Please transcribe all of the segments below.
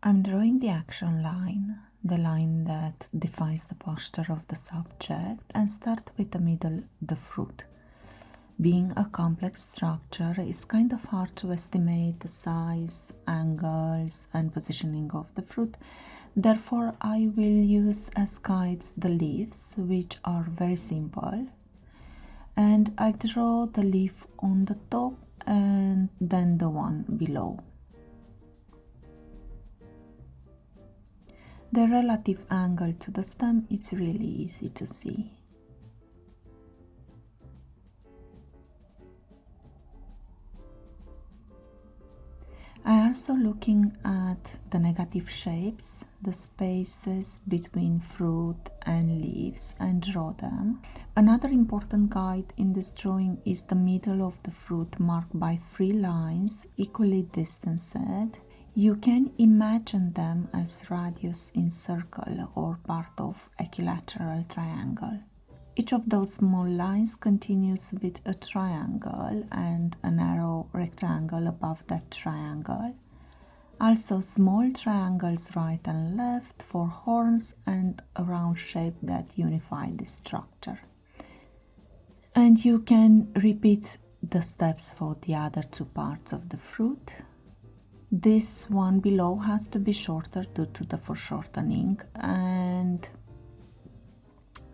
I'm drawing the action line, the line that defines the posture of the subject, and start with the middle, the fruit. Being a complex structure, it's kind of hard to estimate the size, angles, and positioning of the fruit. Therefore, I will use as guides the leaves, which are very simple. And I draw the leaf on the top and then the one below. The relative angle to the stem is really easy to see. I also looking at the negative shapes, the spaces between fruit and leaves, and draw them. Another important guide in this drawing is the middle of the fruit marked by 3 lines equally distanced. You can imagine them as radius in circle or part of equilateral triangle. Each of those small lines continues with a triangle and a narrow rectangle above that triangle. Also small triangles right and left for horns and a round shape that unify this structure. And you can repeat the steps for the other 2 parts of the fruit. This one below has to be shorter due to the foreshortening, and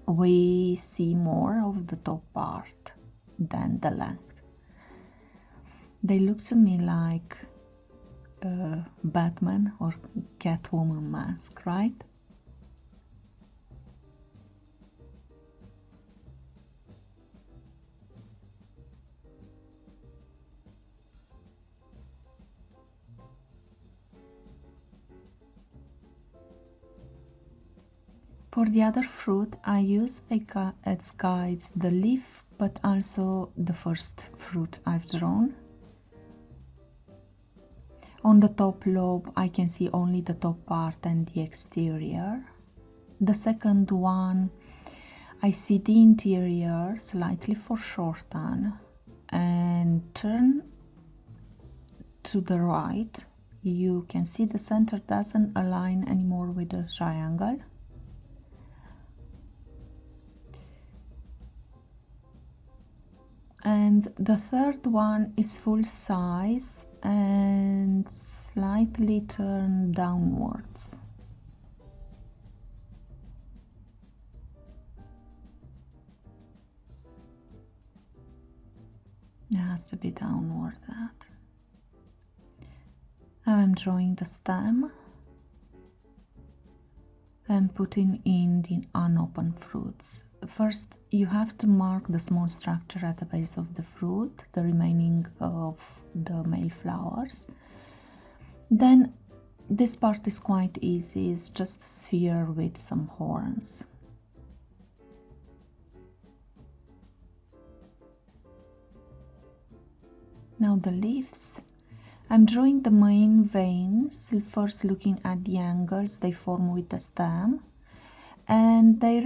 we see more of the top part than the length. They look to me like a Batman or Catwoman mask, right? For the other fruit, I use as guides the leaf, but also the first fruit I've drawn. On the top lobe, I can see only the top part and the exterior. The second one, I see the interior slightly foreshortened and turn to the right. You can see the center doesn't align anymore with the triangle. And the third one is full size and slightly turned downwards. It has to be downward that. Now I'm drawing the stem and putting in the unopened fruits. First, you have to mark the small structure at the base of the fruit, the remaining of the male flowers. Then this part is quite easy, it's just a sphere with some horns. Now the leaves. I'm drawing the main veins, first looking at the angles they form with the stem and their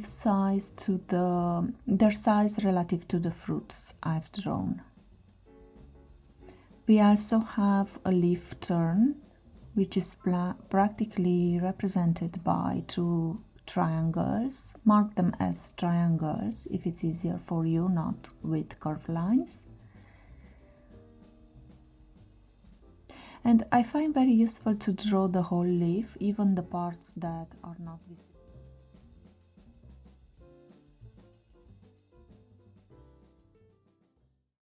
size relative to the fruits I've drawn. We also have a leaf turn, which is practically represented by 2 triangles. Mark them as triangles if it's easier for you, not with curved lines. And I find very useful to draw the whole leaf, even the parts that are not visible.